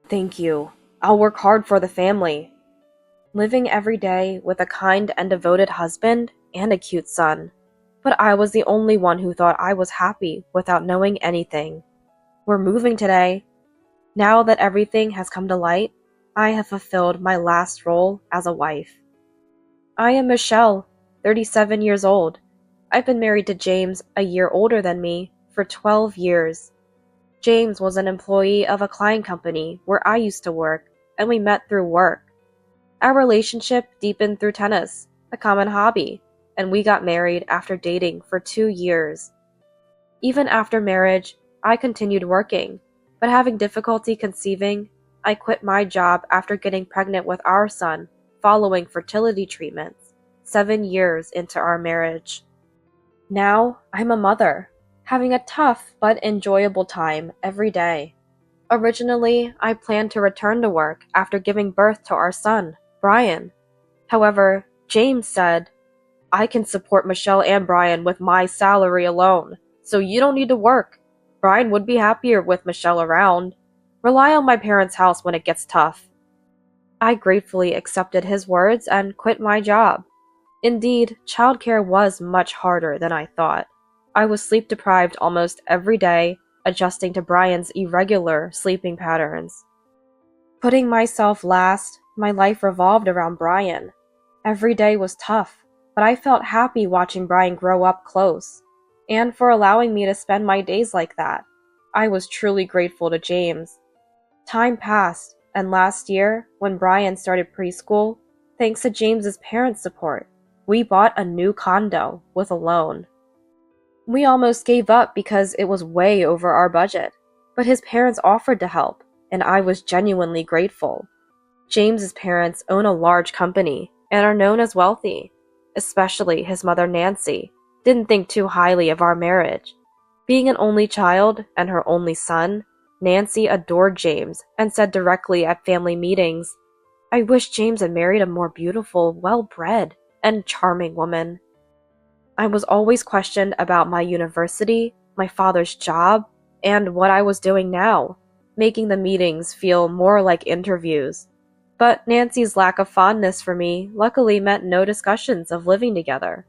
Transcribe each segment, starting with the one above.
Thank you. I'll work hard for the family. Living every day with a kind and devoted husband and a cute son. But I was the only one who thought I was happy without knowing anything. We're moving today. Now that everything has come to light, I have fulfilled my last role as a wife. I am Michelle, 37 years old. I've been married to James, a year older than me, for 12 years. James was an employee of a client company where I used to work, and we met through work. Our relationship deepened through tennis, a common hobby, and we got married after dating for 2 years. Even after marriage, I continued working, but having difficulty conceiving, I quit my job after getting pregnant with our son following fertility treatments, 7 years into our marriage. Now, I'm a mother, having a tough but enjoyable time every day. Originally, I planned to return to work after giving birth to our son, Brian. However, James said, I can support Michelle and Brian with my salary alone, so you don't need to work. Brian would be happier with Michelle around. Rely on my parents' house when it gets tough. I gratefully accepted his words and quit my job. Indeed, childcare was much harder than I thought. I was sleep deprived almost every day, adjusting to Brian's irregular sleeping patterns. Putting myself last, my life revolved around Brian. Every day was tough, but I felt happy watching Brian grow up close, and for allowing me to spend my days like that. I was truly grateful to James. Time passed, and last year, when Brian started preschool, thanks to James's parents' support, we bought a new condo with a loan. We almost gave up because it was way over our budget, but his parents offered to help, and I was genuinely grateful. James's parents own a large company and are known as wealthy. Especially his mother Nancy didn't think too highly of our marriage. Being an only child and her only son, Nancy adored James and said directly at family meetings, I wish James had married a more beautiful, well-bred, and charming woman. I was always questioned about my university, my father's job, and what I was doing now, making the meetings feel more like interviews. But Nancy's lack of fondness for me luckily meant no discussions of living together.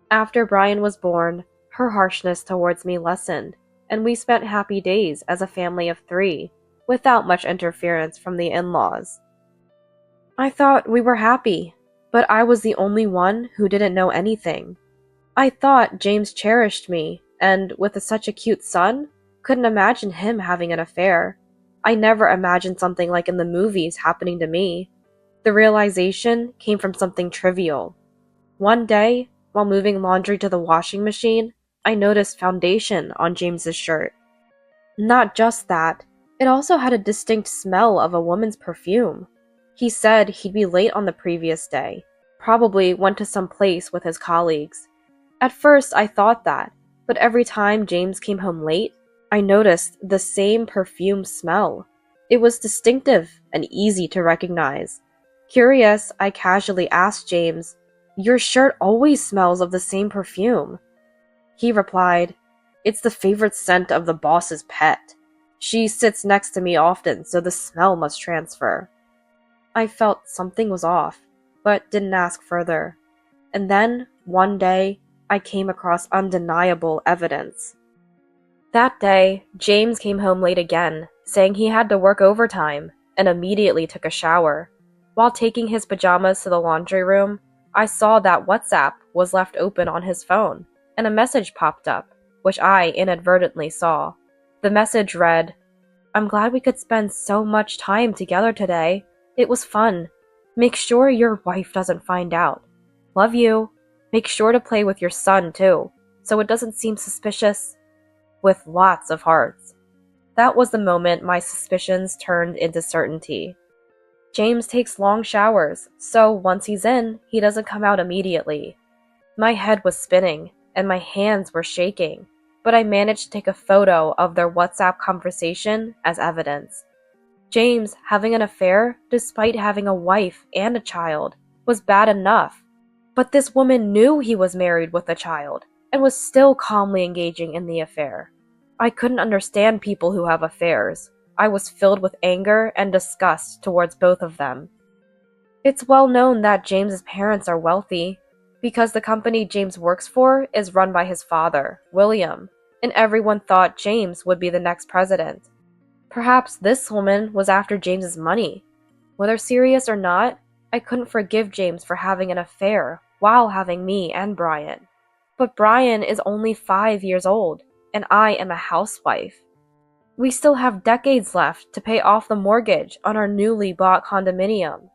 After Brian was born, her harshness towards me lessened, and we spent happy days as a family of 3, without much interference from the in-laws. I thought we were happy, but I was the only one who didn't know anything. I thought James cherished me, and with such a cute son, couldn't imagine him having an affair. I never imagined something like in the movies happening to me. The realization came from something trivial. One day, while moving laundry to the washing machine, I noticed foundation on James's shirt. Not just that, it also had a distinct smell of a woman's perfume. He said he'd be late on the previous day, probably went to some place with his colleagues. At first I thought that, but every time James came home late, I noticed the same perfume smell. It was distinctive and easy to recognize. Curious, I casually asked James, your shirt always smells of the same perfume. He replied, it's the favorite scent of the boss's pet. She sits next to me often, so the smell must transfer. I felt something was off, but didn't ask further. And then, one day, I came across undeniable evidence. That day, James came home late again, saying he had to work overtime, and immediately took a shower. While taking his pajamas to the laundry room, I saw that WhatsApp was left open on his phone, and a message popped up, which I inadvertently saw. The message read, I'm glad we could spend so much time together today. It was fun. Make sure your wife doesn't find out. Love you. Make sure to play with your son, too, so it doesn't seem suspicious. With lots of hearts. That was the moment my suspicions turned into certainty. James takes long showers, so once he's in, he doesn't come out immediately. My head was spinning, and my hands were shaking, but I managed to take a photo of their WhatsApp conversation as evidence. James having an affair, despite having a wife and a child, was bad enough. But this woman knew he was married with a child, and was still calmly engaging in the affair. I couldn't understand people who have affairs. I was filled with anger and disgust towards both of them. It's well known that James's parents are wealthy, because the company James works for is run by his father, William, and everyone thought James would be the next president. Perhaps this woman was after James's money. Whether serious or not, I couldn't forgive James for having an affair while having me and Brian. But Brian is only 5 years old, and I am a housewife. We still have decades left to pay off the mortgage on our newly bought condominium.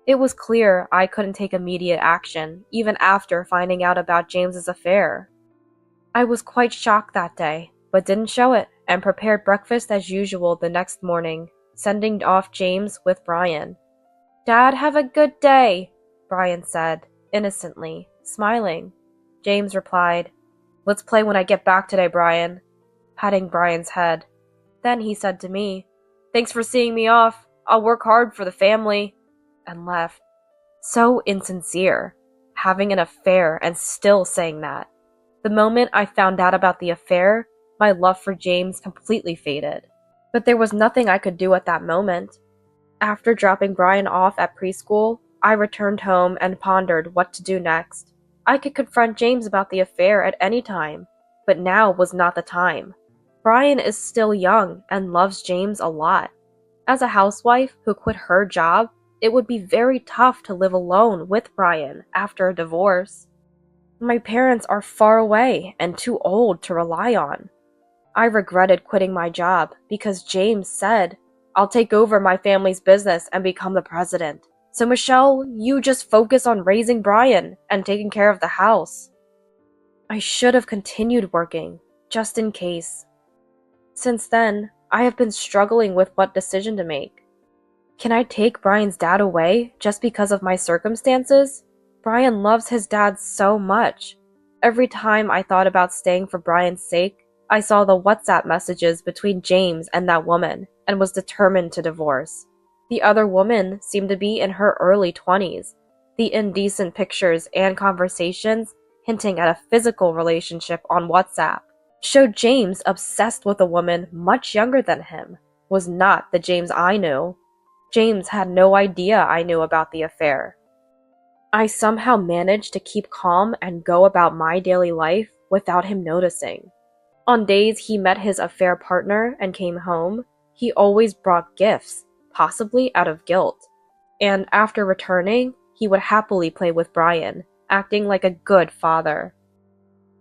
It was clear I couldn't take immediate action, even after finding out about James's affair. I was quite shocked that day, but didn't show it, and prepared breakfast as usual the next morning, sending off James with Brian. "Dad, have a good day," Brian said, innocently, smiling. James replied, "Let's play when I get back today, Brian," patting Brian's head. Then he said to me, "Thanks for seeing me off. I'll work hard for the family," and left. So insincere, having an affair and still saying that. The moment I found out about the affair, my love for James completely faded. But there was nothing I could do at that moment. After dropping Brian off at preschool, I returned home and pondered what to do next. I could confront James about the affair at any time, but now was not the time. Brian is still young and loves James a lot. As a housewife who quit her job, it would be very tough to live alone with Brian after a divorce. My parents are far away and too old to rely on. I regretted quitting my job because James said, "I'll take over my family's business and become the president. So Michelle, you just focus on raising Brian and taking care of the house." I should have continued working, just in case. Since then, I have been struggling with what decision to make. Can I take Brian's dad away just because of my circumstances? Brian loves his dad so much. Every time I thought about staying for Brian's sake, I saw the WhatsApp messages between James and that woman and was determined to divorce. The other woman seemed to be in her early 20s. The indecent pictures and conversations, hinting at a physical relationship on WhatsApp, showed James obsessed with a woman much younger than him, was not the James I knew. James had no idea I knew about the affair. I somehow managed to keep calm and go about my daily life without him noticing. On days he met his affair partner and came home, he always brought gifts, possibly out of guilt. And after returning, he would happily play with Brian, acting like a good father.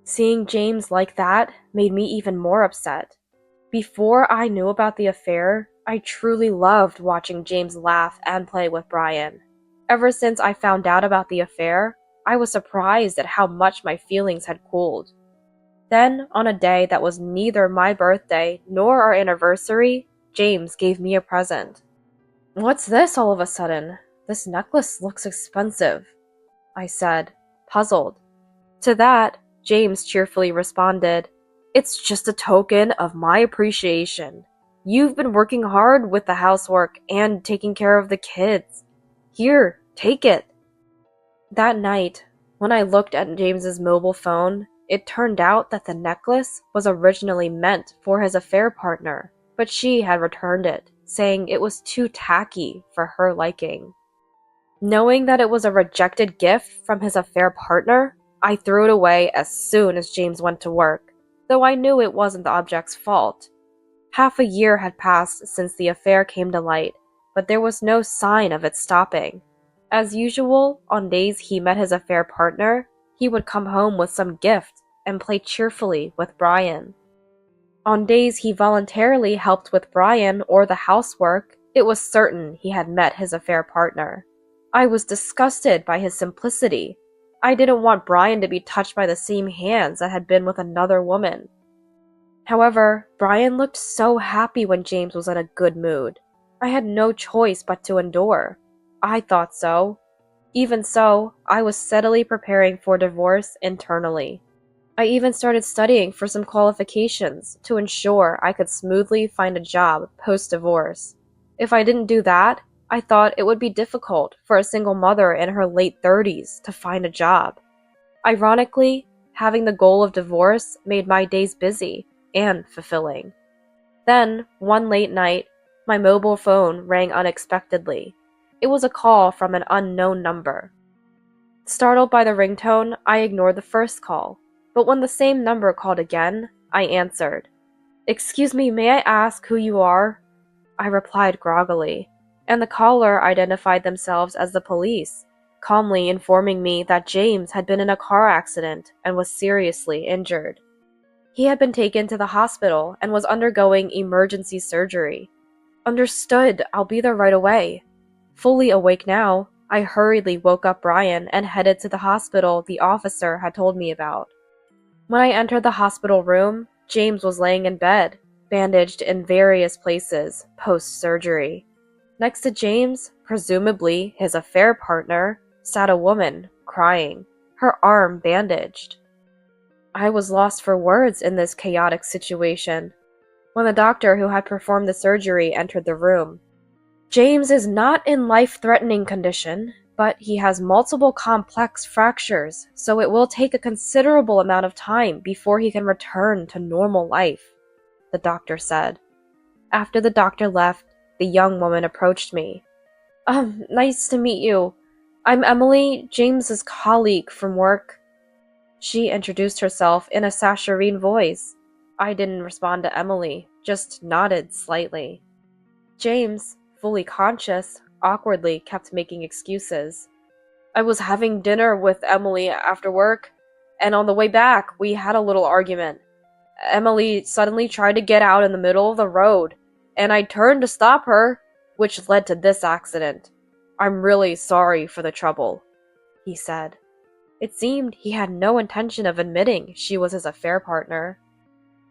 Seeing James like that made me even more upset. Before I knew about the affair, I truly loved watching James laugh and play with Brian. Ever since I found out about the affair, I was surprised at how much my feelings had cooled. Then, on a day that was neither my birthday nor our anniversary, James gave me a present. "What's this all of a sudden? This necklace looks expensive," I said, puzzled. To that, James cheerfully responded, "It's just a token of my appreciation. You've been working hard with the housework and taking care of the kids. Here, take it." That night, when I looked at James's mobile phone, it turned out that the necklace was originally meant for his affair partner, but she had returned it, saying it was too tacky for her liking. Knowing that it was a rejected gift from his affair partner, I threw it away as soon as James went to work, though I knew it wasn't the object's fault. Half a year had passed since the affair came to light, but there was no sign of it stopping. As usual, on days he met his affair partner, he would come home with some gift and play cheerfully with Brian. On days he voluntarily helped with Brian or the housework, it was certain he had met his affair partner. I was disgusted by his simplicity. I didn't want Brian to be touched by the same hands that had been with another woman. However, Brian looked so happy when James was in a good mood. I had no choice but to endure. I thought so. Even so, I was steadily preparing for divorce internally. I even started studying for some qualifications to ensure I could smoothly find a job post-divorce. If I didn't do that, I thought it would be difficult for a single mother in her late 30s to find a job. Ironically, having the goal of divorce made my days busy and fulfilling. Then, one late night, My mobile phone rang unexpectedly. It was a call from an unknown number. Startled by the ringtone, I ignored the first call, but when the same number called again, I answered. "Excuse me, may I ask who you are?" I replied groggily, and the caller identified themselves as the police, calmly informing me that James had been in a car accident and was seriously injured. He had been taken to the hospital and was undergoing emergency surgery. "Understood, I'll be there right away." Fully awake now, I hurriedly woke up Brian and headed to the hospital the officer had told me about. When I entered the hospital room, James was laying in bed, bandaged in various places, post-surgery. Next to James, presumably his affair partner, sat a woman, crying, her arm bandaged. I was lost for words in this chaotic situation. When the doctor who had performed the surgery entered the room, "James is not in life-threatening condition, but he has multiple complex fractures, so it will take a considerable amount of time before he can return to normal life," the doctor said. After the doctor left, the young woman approached me. Nice to meet you. I'm Emily, James's colleague from work." She introduced herself in a saccharine voice. I didn't respond to Emily, just nodded slightly. James, fully conscious, awkwardly kept making excuses. "I was having dinner with Emily after work, and on the way back, we had a little argument. Emily suddenly tried to get out in the middle of the road, and I turned to stop her, which led to this accident. I'm really sorry for the trouble," he said. It seemed he had no intention of admitting she was his affair partner.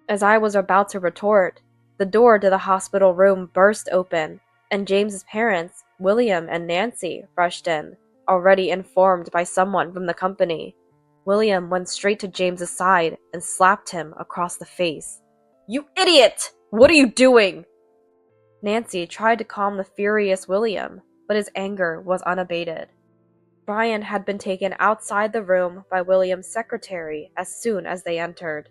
As I was about to retort, the door to the hospital room burst open, and James's parents, William and Nancy, rushed in, already informed by someone from the company. William went straight to James's side and slapped him across the face. "You idiot! What are you doing?" Nancy tried to calm the furious William, but his anger was unabated. Brian had been taken outside the room by William's secretary as soon as they entered.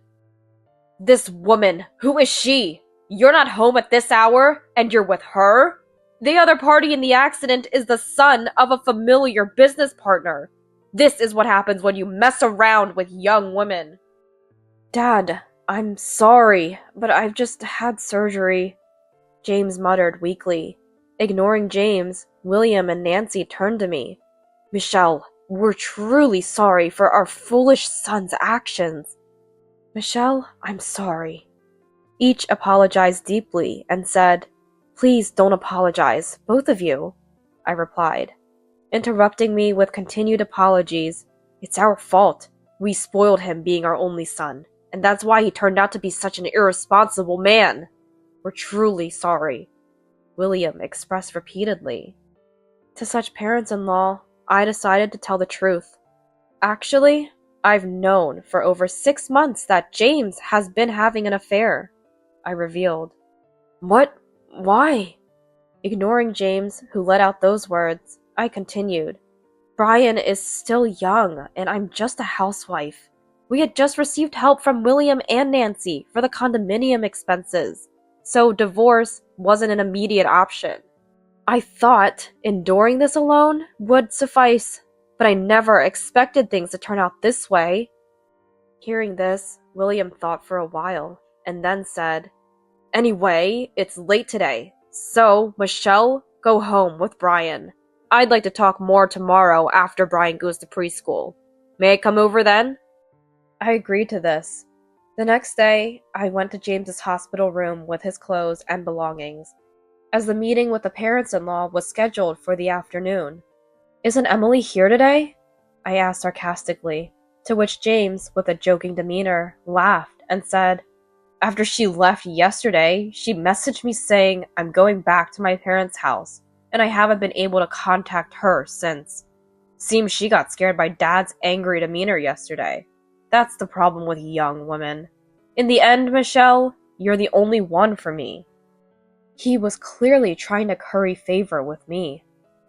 "This woman, who is she? You're not home at this hour, and you're with her? The other party in the accident is the son of a familiar business partner. This is what happens when you mess around with young women." "Dad, I'm sorry, but I've just had surgery," James muttered weakly. Ignoring James, William and Nancy turned to me. "Michelle, we're truly sorry for our foolish son's actions." "Michelle, I'm sorry." Each apologized deeply and said, "Please don't apologize, both of you," I replied. Interrupting me with continued apologies, "It's our fault. We spoiled him being our only son, and that's why he turned out to be such an irresponsible man. We're truly sorry," William expressed repeatedly. To such parents-in-law, I decided to tell the truth. "Actually, I've known for over 6 months that James has been having an affair," I revealed. "What? Why?" Ignoring James, who let out those words, I continued. "Brian is still young, and I'm just a housewife. We had just received help from William and Nancy for the condominium expenses, so divorce wasn't an immediate option. I thought enduring this alone would suffice, but I never expected things to turn out this way." Hearing this, William thought for a while, and then said, "Anyway, it's late today, so, Michelle, go home with Brian. I'd like to talk more tomorrow after Brian goes to preschool. May I come over then?" I agreed to this. The next day, I went to James's hospital room with his clothes and belongings, as the meeting with the parents-in-law was scheduled for the afternoon. "Isn't Emily here today?" I asked sarcastically, to which James, with a joking demeanor, laughed and said, "After she left yesterday, she messaged me saying I'm going back to my parents' house, and I haven't been able to contact her since. Seems she got scared by Dad's angry demeanor yesterday. That's the problem with young women. In the end, Michelle, you're the only one for me." He was clearly trying to curry favor with me.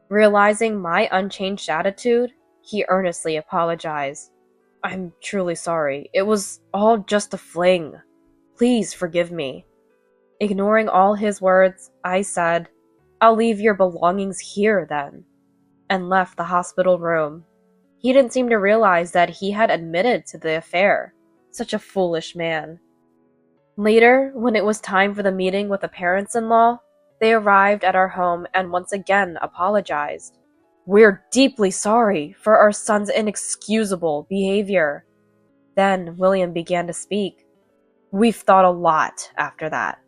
Realizing my unchanged attitude, he earnestly apologized. "I'm truly sorry. It was all just a fling. Please forgive me." Ignoring all his words, I said, "I'll leave your belongings here then," and left the hospital room. He didn't seem to realize that he had admitted to the affair. Such a foolish man. Later, when it was time for the meeting with the parents-in-law, they arrived at our home and once again apologized. "We're deeply sorry for our son's inexcusable behavior." Then William began to speak. "We've thought a lot after that.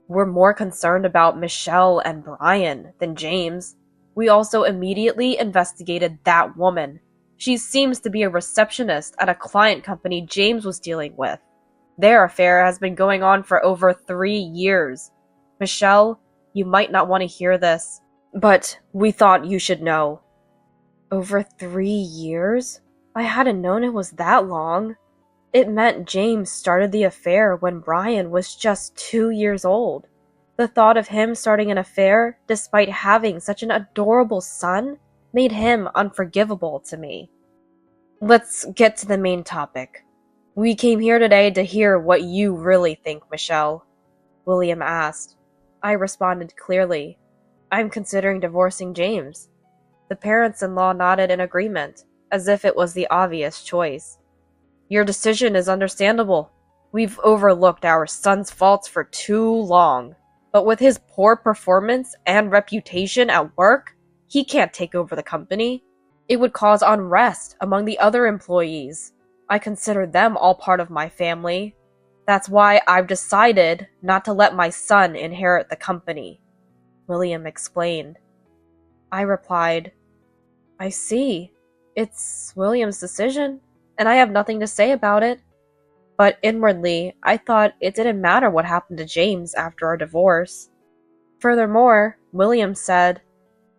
We're more concerned about Michelle and Brian than James. We also immediately investigated that woman. She seems to be a receptionist at a client company James was dealing with. Their affair has been going on for over 3 years. Michelle, you might not want to hear this, but we thought you should know." Over 3 years? I hadn't known it was that long. It meant James started the affair when Brian was just 2 years old. The thought of him starting an affair, despite having such an adorable son, made him unforgivable to me. "Let's get to the main topic. We came here today to hear what you really think, Michelle," William asked. I responded clearly. "I'm considering divorcing James." The parents-in-law nodded in agreement, as if it was the obvious choice. "Your decision is understandable. We've overlooked our son's faults for too long. But with his poor performance and reputation at work, he can't take over the company. It would cause unrest among the other employees. I consider them all part of my family. That's why I've decided not to let my son inherit the company," William explained. I replied, "I see. It's William's decision, and I have nothing to say about it." But inwardly, I thought it didn't matter what happened to James after our divorce. Furthermore, William said,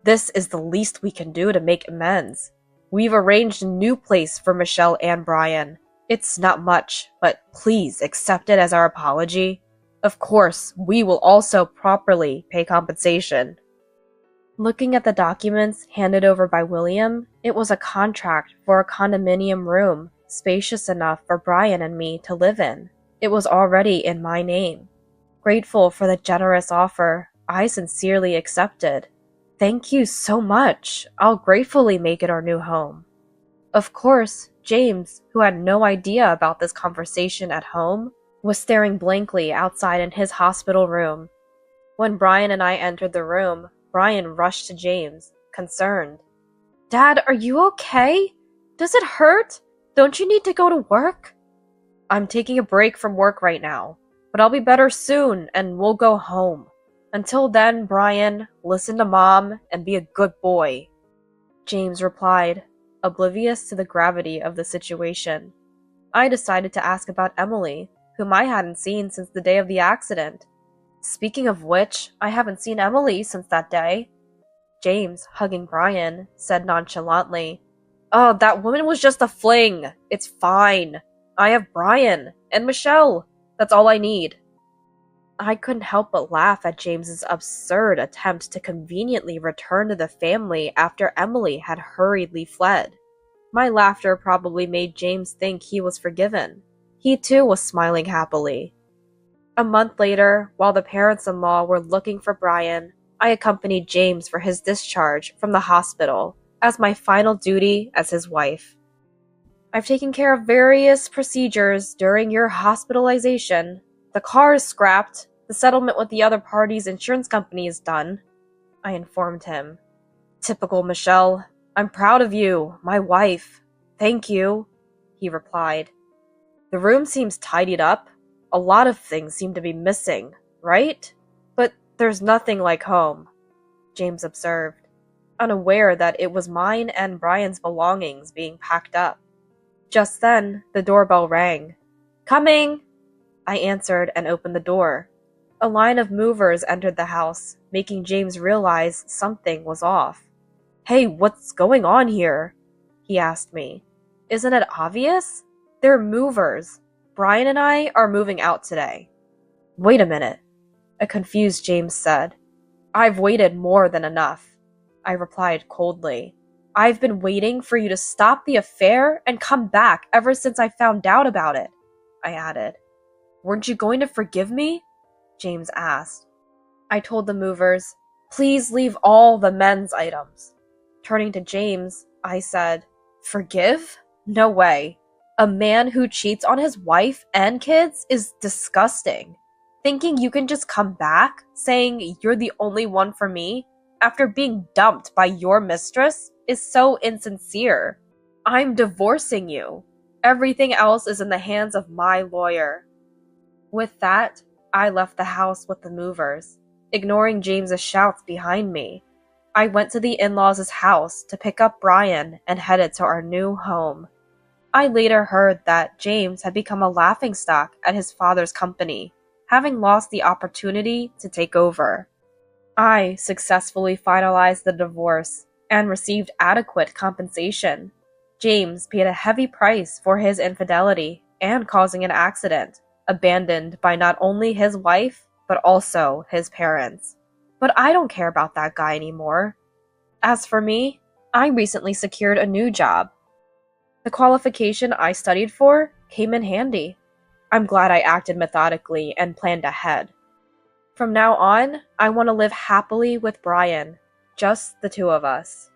"This is the least we can do to make amends. We've arranged a new place for Michelle and Brian. It's not much, but please accept it as our apology. Of course, we will also properly pay compensation." Looking at the documents handed over by William, it was a contract for a condominium room, spacious enough for Brian and me to live in. It was already in my name. Grateful for the generous offer, I sincerely accepted. "Thank you so much. I'll gratefully make it our new home." Of course, James, who had no idea about this conversation at home, was staring blankly outside in his hospital room. When Brian and I entered the room, Brian rushed to James, concerned. "Dad, are you okay? Does it hurt? Don't you need to go to work?" "I'm taking a break from work right now, but I'll be better soon and we'll go home. Until then, Brian, listen to Mom and be a good boy," James replied, oblivious to the gravity of the situation. I decided to ask about Emily, whom I hadn't seen since the day of the accident. "Speaking of which, I haven't seen Emily since that day." James, hugging Brian, said nonchalantly, "Oh, that woman was just a fling. It's fine. I have Brian and Michelle. That's all I need." I couldn't help but laugh at James's absurd attempt to conveniently return to the family after Emily had hurriedly fled. My laughter probably made James think he was forgiven. He too was smiling happily. A month later, while the parents-in-law were looking for Brian, I accompanied James for his discharge from the hospital as my final duty as his wife. "I've taken care of various procedures during your hospitalization. The car is scrapped. The settlement with the other party's insurance company is done," I informed him. "Typical Michelle. I'm proud of you, my wife. Thank you," he replied. "The room seems tidied up. A lot of things seem to be missing, right? But there's nothing like home," James observed, unaware that it was mine and Brian's belongings being packed up. Just then, the doorbell rang. "Coming!" I answered and opened the door. A line of movers entered the house, making James realize something was off. "Hey, what's going on here?" he asked me. "Isn't it obvious? They're movers. Brian and I are moving out today." "Wait a minute," a confused James said. "I've waited more than enough," I replied coldly. "I've been waiting for you to stop the affair and come back ever since I found out about it," I added. "Weren't you going to forgive me?" James asked. I told the movers, "Please leave all the men's items." Turning to James, I said, "Forgive? No way. A man who cheats on his wife and kids is disgusting. Thinking you can just come back, saying you're the only one for me, after being dumped by your mistress, is so insincere. I'm divorcing you. Everything else is in the hands of my lawyer." With that, I left the house with the movers, ignoring James's shouts behind me. I went to the in-laws' house to pick up Brian and headed to our new home. I later heard that James had become a laughingstock at his father's company, having lost the opportunity to take over. I successfully finalized the divorce and received adequate compensation. James paid a heavy price for his infidelity and causing an accident, abandoned by not only his wife, but also his parents. But I don't care about that guy anymore. As for me, I recently secured a new job. The qualification I studied for came in handy. I'm glad I acted methodically and planned ahead. From now on, I want to live happily with Brian, just the two of us.